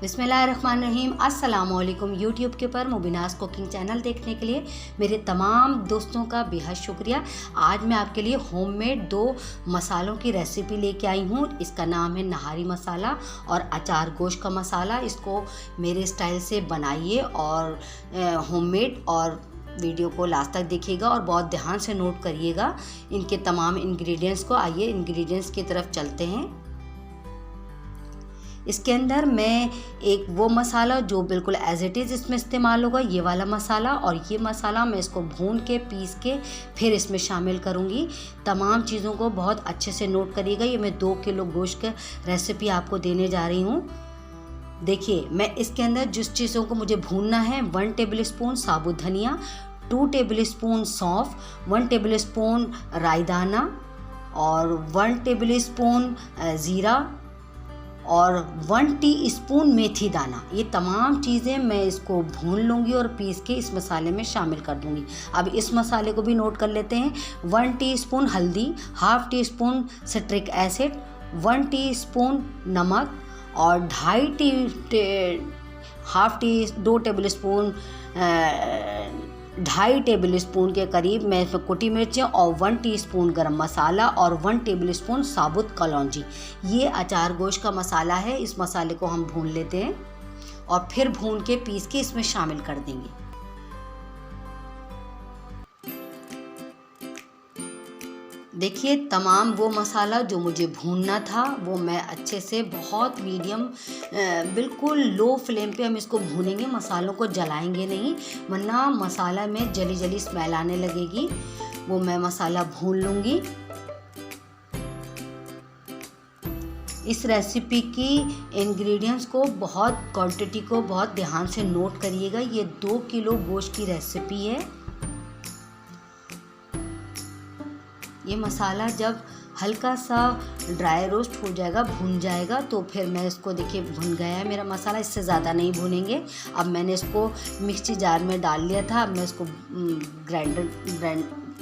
बिस्मिल्लाहिर्रहमानिर्रहीम। अस्सलामुअलैकुम। यूट्यूब के ऊपर मुबीनास कुकिंग चैनल देखने के लिए मेरे तमाम दोस्तों का बेहद शुक्रिया। आज मैं आपके लिए होममेड 2 मसालों की रेसिपी लेके आई हूँ। इसका नाम है नहारी मसाला और अचार गोश्त का मसाला। इसको मेरे स्टाइल से बनाइए और होममेड, और वीडियो को लास्ट तक देखिएगा और बहुत ध्यान से नोट करिएगा इनके तमाम इंग्रेडिएंट्स को। आइए इंग्रेडिएंट्स की तरफ चलते हैं। इसके अंदर मैं एक वो मसाला जो बिल्कुल एज इट इज़ इसमें इस्तेमाल होगा, ये वाला मसाला, और ये मसाला मैं इसको भून के पीस के फिर इसमें शामिल करूँगी। तमाम चीज़ों को बहुत अच्छे से नोट करिएगा। ये मैं 2 किलो गोश्त की रेसिपी आपको देने जा रही हूँ। देखिए, मैं इसके अंदर जिस चीज़ों को मुझे भूनना है, 1 टेबल स्पून साबुत धनिया, 2 टेबल स्पून सौंफ, 1 टेबल स्पून राई दाना और 1 टेबल स्पून ज़ीरा और 1 टीस्पून मेथी दाना। ये तमाम चीज़ें मैं इसको भून लूँगी और पीस के इस मसाले में शामिल कर दूँगी। अब इस मसाले को भी नोट कर लेते हैं। 1 टीस्पून हल्दी, ½ टीस्पून सिट्रिक एसिड, 1 टीस्पून नमक और 2 टेबल स्पून 2.5 टेबल स्पून के करीब मैं इसमें कुटी मिर्चें और 1 टीस्पून गरम मसाला और 1 टेबल स्पून साबुत कलौंजी। ये अचार गोश्त का मसाला है। इस मसाले को हम भून लेते हैं और फिर भून के पीस के इसमें शामिल कर देंगे। देखिए, तमाम वो मसाला जो मुझे भूनना था वो मैं अच्छे से बहुत मीडियम, बिल्कुल लो फ्लेम पे हम इसको भूनेंगे। मसालों को जलाएंगे नहीं, वरना मसाला में जली जली स्मेल आने लगेगी। वो मैं मसाला भून लूँगी। इस रेसिपी की इंग्रेडिएंट्स को क्वांटिटी को बहुत ध्यान से नोट करिएगा। ये 2 किलो गोश्त की रेसिपी है। ये मसाला जब हल्का सा ड्राई रोस्ट हो जाएगा, भून जाएगा, तो फिर मैं इसको, देखिए भुन गया है मेरा मसाला। इससे ज़्यादा नहीं भूनेंगे। अब मैंने इसको मिक्सी जार में डाल लिया था। अब मैं इसको ग्राइंड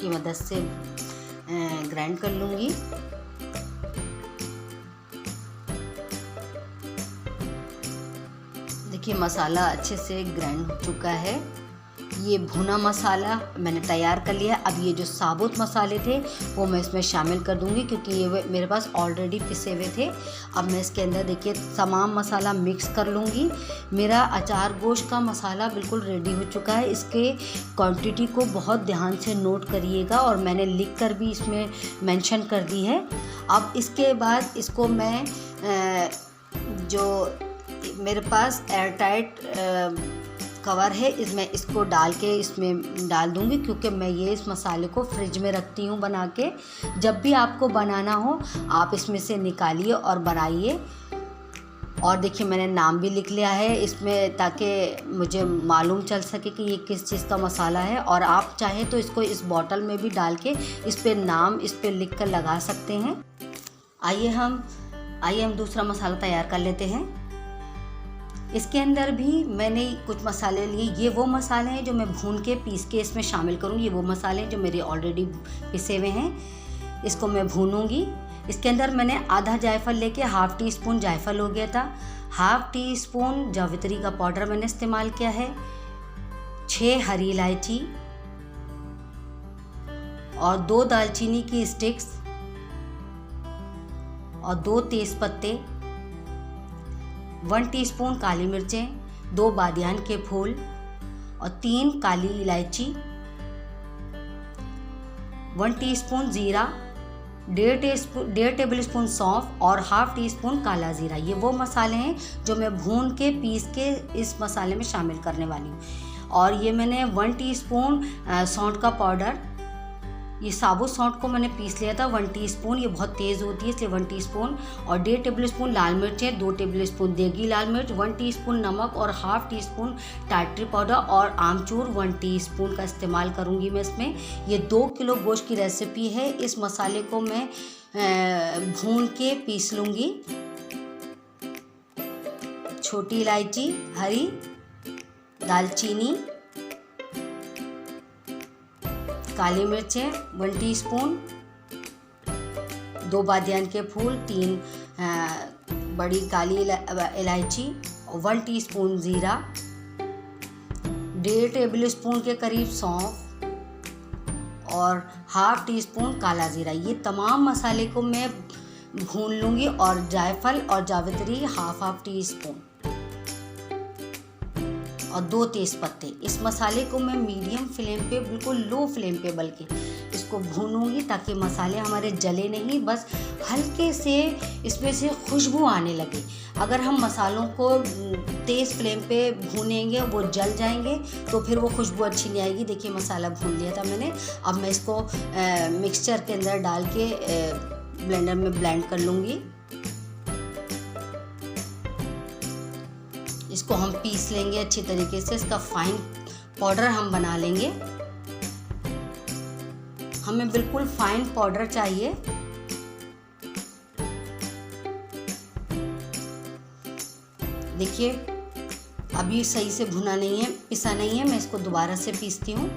की मदद से ग्राइंड कर लूँगी। देखिए, मसाला अच्छे से ग्राइंड हो चुका है। ये भुना मसाला मैंने तैयार कर लिया। अब ये जो साबुत मसाले थे वो मैं इसमें शामिल कर दूंगी, क्योंकि ये मेरे पास ऑलरेडी पिसे हुए थे। अब मैं इसके अंदर, देखिए, तमाम मसाला मिक्स कर लूँगी। मेरा अचार गोश्त का मसाला बिल्कुल रेडी हो चुका है। इसके क्वांटिटी को बहुत ध्यान से नोट करिएगा और मैंने लिख कर भी इसमें मेंशन कर दी है। अब इसके बाद इसको मैं जो मेरे पास एयरटाइट कवर है, इसमें इसको डाल के इसमें डाल दूंगी, क्योंकि मैं ये इस मसाले को फ्रिज में रखती हूँ बना के। जब भी आपको बनाना हो आप इसमें से निकालिए और बनाइए। और देखिए, मैंने नाम भी लिख लिया है इसमें, ताकि मुझे मालूम चल सके कि ये किस चीज़ का मसाला है। और आप चाहें तो इसको इस बॉटल में भी डाल के इस पर नाम इस पर लिख कर लगा सकते हैं। आइए हम दूसरा मसाला तैयार कर लेते हैं। इसके अंदर भी मैंने कुछ मसाले लिए। ये वो मसाले हैं जो मैं भून के पीस के इसमें शामिल करूँगी। ये वो मसाले हैं जो मेरे ऑलरेडी पिसे हुए हैं। इसको मैं भूनूंगी। इसके अंदर मैंने आधा जायफल लेके ½ टीस्पून जायफल हो गया था, ½ टीस्पून जावित्री का पाउडर मैंने इस्तेमाल किया है, 6 हरी इलायची और 2 दालचीनी की स्टिक्स और 2 तेज पत्ते, 1 टीस्पून काली मिर्चें, 2 बादियान के फूल और 3 काली इलायची, 1 टीस्पून ज़ीरा, 1.5 टेबल स्पून सौंफ और ½ टीस्पून काला ज़ीरा। ये वो मसाले हैं जो मैं भून के पीस के इस मसाले में शामिल करने वाली हूँ। और ये मैंने 1 टीस्पून सौंठ का पाउडर, ये साबुत सौंठ को मैंने पीस लिया था 1 टीस्पून। ये बहुत तेज़ होती है, इसलिए 1 टीस्पून और 1.5 टेबल स्पून लाल मिर्चें, 2 टेबल स्पून देगी लाल मिर्च, 1 टीस्पून नमक और ½ टीस्पून टाटरी पाउडर और आमचूर 1 टीस्पून का इस्तेमाल करूँगी मैं इसमें। ये 2 किलो गोश्त की रेसिपी है। इस मसाले को मैं भून के पीस लूँगी। छोटी इलायची, हरी दालचीनी, काली मिर्चें 1 टीस्पून, 2 बादियान के फूल, 3 बड़ी काली इलायची 1 टीस्पून ज़ीरा, 1.5 टेबल स्पून के करीब सौंफ और 1/2 टीस्पून काला ज़ीरा। ये तमाम मसाले को मैं भून लूँगी और जायफल और जावित्री 1/2 टीस्पून और 2 तेज़पत्ते। इस मसाले को मैं मीडियम फ्लेम पे, बिल्कुल लो फ्लेम पे बल्कि इसको भूनूंगी ताकि मसाले हमारे जले नहीं, बस हल्के से इसमें से खुशबू आने लगे। अगर हम मसालों को तेज़ फ्लेम पे भूनेंगे वो जल जाएंगे तो फिर वो खुशबू अच्छी नहीं आएगी। देखिए मसाला भून लिया था मैंने। अब मैं इसको मिक्सचर के अंदर डाल के ब्लेंडर में ब्लेंड कर लूँगी। इसको हम पीस लेंगे अच्छी तरीके से। इसका फाइन पाउडर हम बना लेंगे। हमें बिल्कुल फाइन पाउडर चाहिए। देखिए अभी सही से भुना नहीं है, पिसा नहीं है। मैं इसको दोबारा से पीसती हूँ।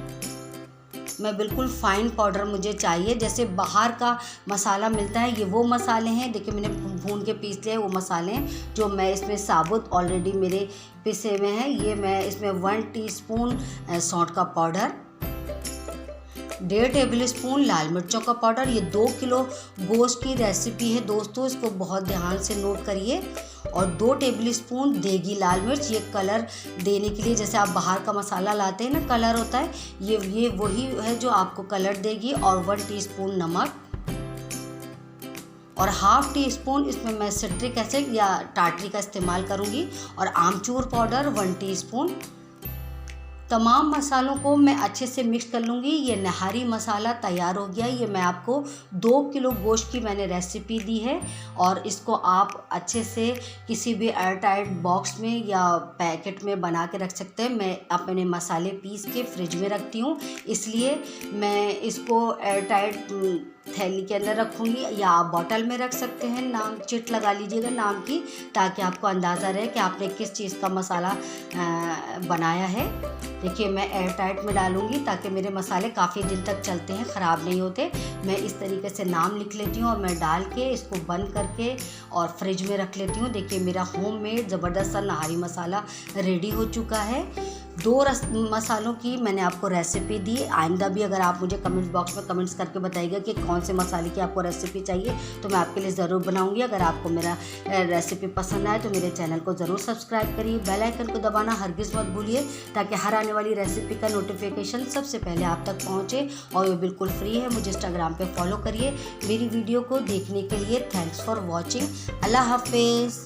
मैं बिल्कुल फाइन पाउडर मुझे चाहिए। जैसे बाहर का मसाला मिलता है, ये वो मसाले हैं। देखिए मैंने भून के पीस लिए वो मसाले हैं जो मैं इसमें साबुत ऑलरेडी मेरे पिसे हुए हैं। ये मैं इसमें 1 टीस्पून सौंठ का पाउडर, 1.5 टेबल स्पून लाल मिर्चों का पाउडर। ये 2 किलो गोश्त की रेसिपी है दोस्तों, इसको बहुत ध्यान से नोट करिए। और 2 टेबल स्पून देगी लाल मिर्च, ये कलर देने के लिए। जैसे आप बाहर का मसाला लाते हैं ना, कलर होता है, ये वही है जो आपको कलर देगी। और 1 टीस्पून नमक और 1/2 टीस्पून इसमें मैं सिट्रिक एसिड या टाटरी का इस्तेमाल करूँगी। और आमचूर पाउडर 1 टीस्पून। तमाम मसालों को मैं अच्छे से मिक्स कर लूँगी। ये नहारी मसाला तैयार हो गया। ये मैं आपको 2 किलो गोश्त की मैंने रेसिपी दी है और इसको आप अच्छे से किसी भी एयरटाइट बॉक्स में या पैकेट में बना के रख सकते हैं। मैं अपने मसाले पीस के फ्रिज में रखती हूँ, इसलिए मैं इसको एयरटाइट थैली के अंदर रखूँगी या आप बॉटल में रख सकते हैं। नाम चिट लगा लीजिएगा नाम की, ताकि आपको अंदाज़ा रहे कि आपने किस चीज़ का मसाला बनाया है। देखिए मैं एयर टाइट में डालूँगी ताकि मेरे मसाले काफ़ी दिन तक चलते हैं, ख़राब नहीं होते। मैं इस तरीके से नाम लिख लेती हूँ और मैं डाल के इसको बंद करके और फ्रिज में रख लेती हूँ। देखिए मेरा होममेड ज़बरदस्त सा नहारी मसाला रेडी हो चुका है। 2 मसालों की मैंने आपको रेसिपी दी। आइंदा भी अगर आप मुझे कमेंट बॉक्स में कमेंट्स करके बताइएगा कि कौन से मसाले की आपको रेसिपी चाहिए, तो मैं आपके लिए ज़रूर बनाऊंगी। अगर आपको मेरा रेसिपी पसंद आए तो मेरे चैनल को ज़रूर सब्सक्राइब करिए। बेल आइकन को दबाना हरगिज़ मत भूलिए, ताकि हर आने वाली रेसिपी का नोटिफिकेशन सबसे पहले आप तक पहुँचे। और ये बिल्कुल फ्री है। मुझे इंस्टाग्राम पर फॉलो करिए। मेरी वीडियो को देखने के लिए थैंक्स फॉर वॉचिंग। अल्लाह हाफिज़।